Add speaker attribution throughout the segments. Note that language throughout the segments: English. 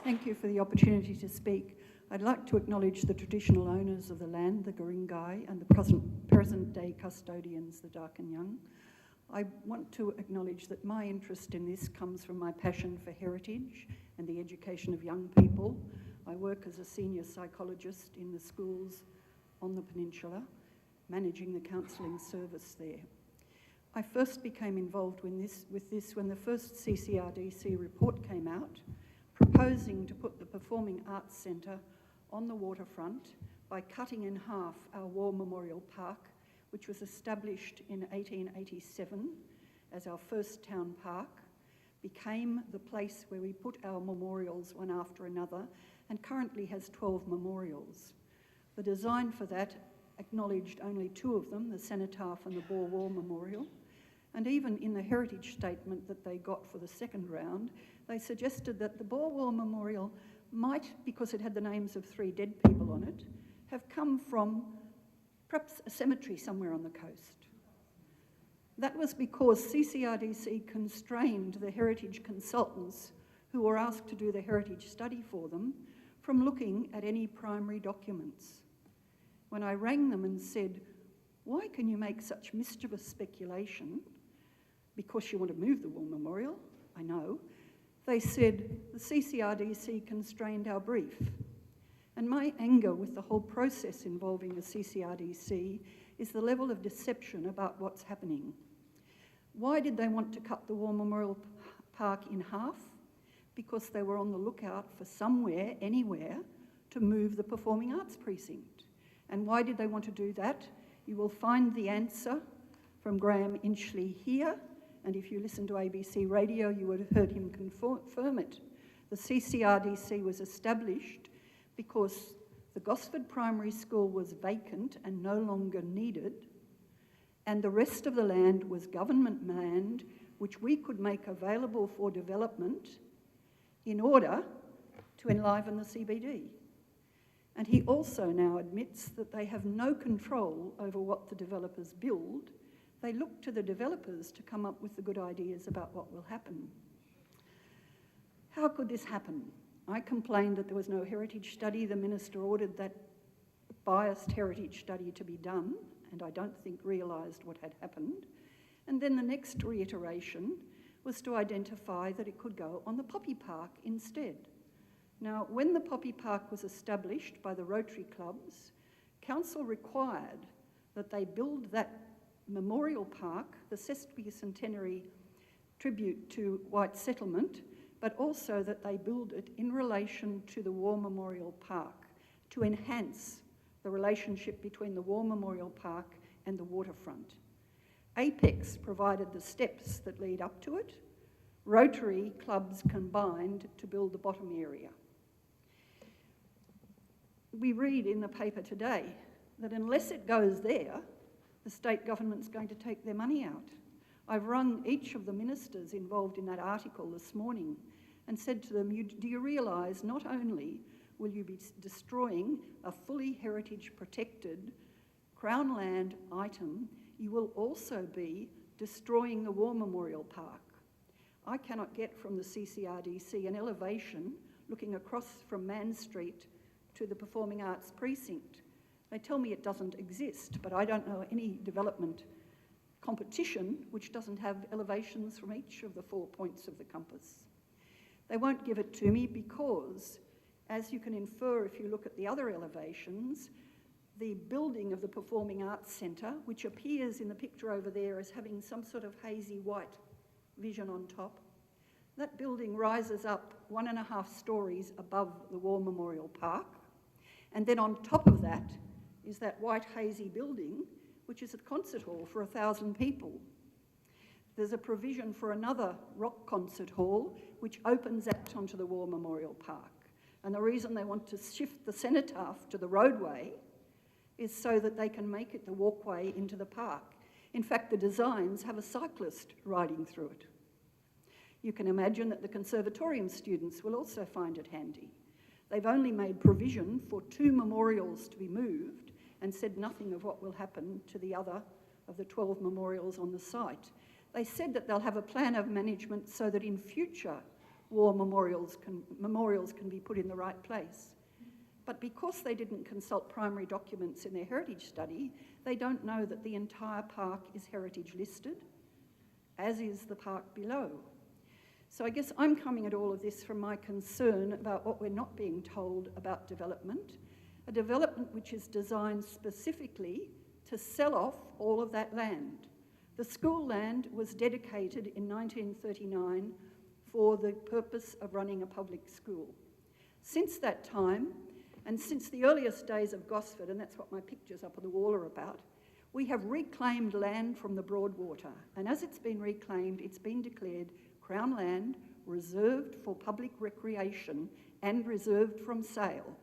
Speaker 1: Thank you for the opportunity to speak. I'd like to acknowledge the traditional owners of the land, the Guringai, and the present-day custodians, the Darkinjung. I want to acknowledge that my interest in this comes from my passion for heritage and the education of young people. I work as a senior psychologist in the schools on the peninsula, managing the counselling service there. I first became involved with this when the first CCRDC report came out, proposing to put the Performing Arts Centre on the waterfront by cutting in half our War Memorial Park, which was established in 1887 as our first town park, became the place where we put our memorials one after another, and currently has 12 memorials. The design for that acknowledged only 2 of them, the Cenotaph and the Boer War Memorial, and even in the heritage statement that they got for the second round, they suggested that the Boer War Memorial might, because it had the names of 3 dead people on it, have come from perhaps a cemetery somewhere on the coast. That was because CCRDC constrained the heritage consultants who were asked to do the heritage study for them from looking at any primary documents. When I rang them and said, "Why can you make such mischievous speculation? Because you want to move the War Memorial, I know." They said, "The CCRDC constrained our brief." And my anger with the whole process involving the CCRDC is the level of deception about what's happening. Why did they want to cut the War Memorial Park in half? Because they were on the lookout for somewhere, anywhere, to move the Performing Arts Precinct. And why did they want to do that? You will find the answer from Graham Inchley here, and if you listen to ABC Radio, you would have heard him confirm it. The CCRDC was established because the Gosford Primary School was vacant and no longer needed, and the rest of the land was government land which we could make available for development in order to enliven the CBD. And he also now admits that they have no control over what the developers build. They look to the developers to come up with the good ideas about what will happen. How could this happen? I complained that there was no heritage study. The minister ordered that biased heritage study to be done, and I don't think realised what had happened. And then the next reiteration was to identify that it could go on the Poppy Park instead. Now, when the Poppy Park was established by the Rotary clubs, council required that they build that memorial park, the sesquicentenary tribute to white settlement, but also that they build it in relation to the War Memorial Park to enhance the relationship between the War Memorial Park and the waterfront. Apex provided the steps that lead up to it. Rotary clubs combined to build the bottom area. We read in the paper today that unless it goes there, the state government's going to take their money out. I've rung each of the ministers involved in that article this morning and said to them, do you realise not only will you be destroying a fully heritage protected Crown land item, you will also be destroying the War Memorial Park. I cannot get from the CCRDC an elevation looking across from Man Street to the Performing Arts Precinct. They tell me it doesn't exist, but I don't know any development competition which doesn't have elevations from each of the 4 points of the compass. They won't give it to me because, as you can infer if you look at the other elevations, the building of the Performing Arts Centre, which appears in the picture over there as having some sort of hazy white vision on top, that building rises up 1.5 stories above the War Memorial Park, and then on top of that is that white hazy building, which is a concert hall for 1,000 people. There's a provision for another rock concert hall, which opens out onto the War Memorial Park. And the reason they want to shift the Cenotaph to the roadway is so that they can make it the walkway into the park. In fact, the designs have a cyclist riding through it. You can imagine that the conservatorium students will also find it handy. They've only made provision for 2 memorials to be moved and said nothing of what will happen to the other of the 12 memorials on the site. They said that they'll have a plan of management so that in future war memorials can be put in the right place. But because they didn't consult primary documents in their heritage study, they don't know that the entire park is heritage listed, as is the park below. So I guess I'm coming at all of this from my concern about what we're not being told about development, a development which is designed specifically to sell off all of that land. The school land was dedicated in 1939 for the purpose of running a public school. Since that time, and since the earliest days of Gosford, and that's what my pictures up on the wall are about, we have reclaimed land from the Broadwater. And as it's been reclaimed, it's been declared Crown land, reserved for public recreation and reserved from sale.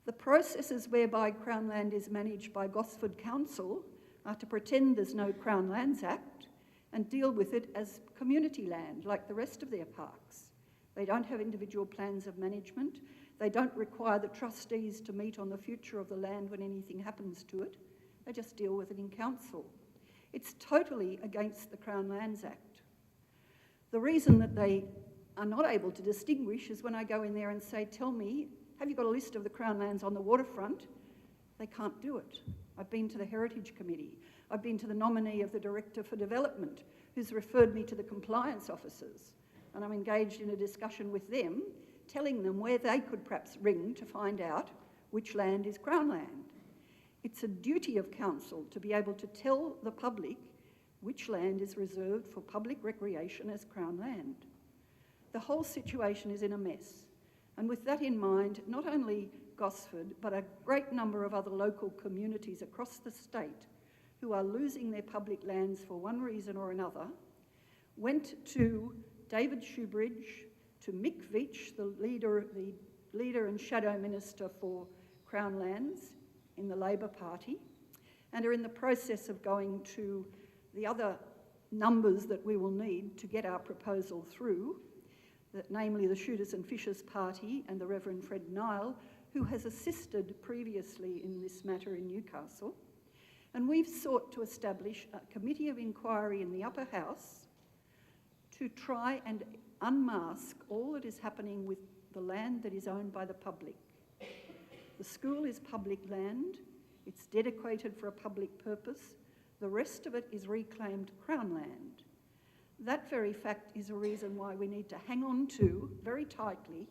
Speaker 1: The processes whereby Crown land is managed by Gosford Council are to pretend there's no Crown Lands Act and deal with it as community land, like the rest of their parks. They don't have individual plans of management. They don't require the trustees to meet on the future of the land when anything happens to it. They just deal with it in council. It's totally against the Crown Lands Act. The reason that they are not able to distinguish is when I go in there and say, tell me, have you got a list of the Crown lands on the waterfront? They can't do it. I've been to the Heritage Committee. I've been to the nominee of the Director for Development, who's referred me to the compliance officers. And I'm engaged in a discussion with them, telling them where they could perhaps ring to find out which land is Crown land. It's a duty of council to be able to tell the public which land is reserved for public recreation as Crown land. The whole situation is in a mess. And with that in mind, not only Gosford, but a great number of other local communities across the state who are losing their public lands for one reason or another, went to David Shoebridge, to Mick Veitch, the leader and shadow minister for Crown lands in the Labor Party, and are in the process of going to the other numbers that we will need to get our proposal through, that namely the Shooters and Fishers Party and the Reverend Fred Nile, who has assisted previously in this matter in Newcastle. And we've sought to establish a committee of inquiry in the upper house to try and unmask all that is happening with the land that is owned by the public. The school is public land. It's dedicated for a public purpose. The rest of it is reclaimed Crown land. That very fact is a reason why we need to hang on to, very tightly,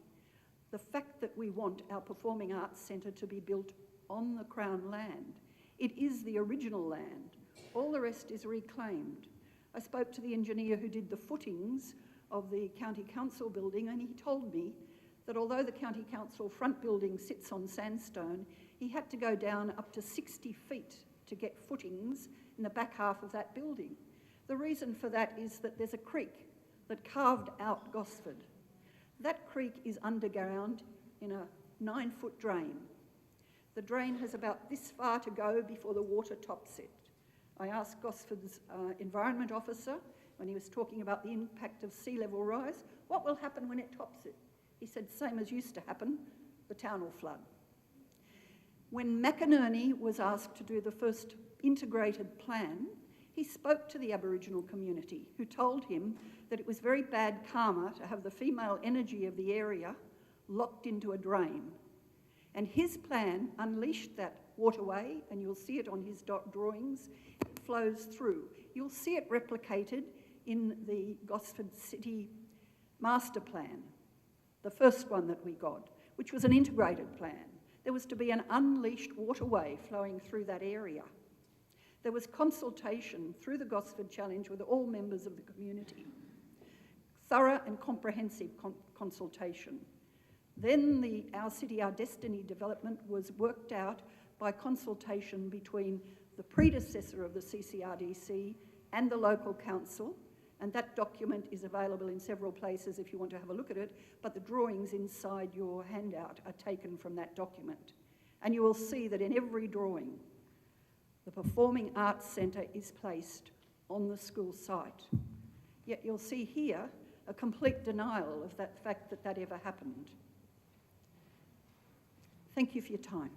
Speaker 1: the fact that we want our Performing Arts Centre to be built on the Crown land. It is the original land. All the rest is reclaimed. I spoke to the engineer who did the footings of the County Council building, and he told me that although the County Council front building sits on sandstone, he had to go down up to 60 feet to get footings in the back half of that building. The reason for that is that there's a creek that carved out Gosford. That creek is underground in a 9-foot drain. The drain has about this far to go before the water tops it. I asked Gosford's Environment Officer, when he was talking about the impact of sea level rise, what will happen when it tops it? He said, same as used to happen, the town will flood. When McInerney was asked to do the first integrated plan, he spoke to the Aboriginal community, who told him that it was very bad karma to have the female energy of the area locked into a drain. And his plan unleashed that waterway, and you'll see it on his drawings. It flows through. You'll see it replicated in the Gosford City Master Plan, the first one that we got, which was an integrated plan. There was to be an unleashed waterway flowing through that area. There was consultation through the Gosford Challenge with all members of the community. Thorough and comprehensive consultation. Then Our City, Our Destiny development was worked out by consultation between the predecessor of the CCRDC and the local council, and that document is available in several places if you want to have a look at it, but the drawings inside your handout are taken from that document. And you will see that in every drawing, the Performing Arts Centre is placed on the school site. Yet you'll see here a complete denial of that fact that that ever happened. Thank you for your time.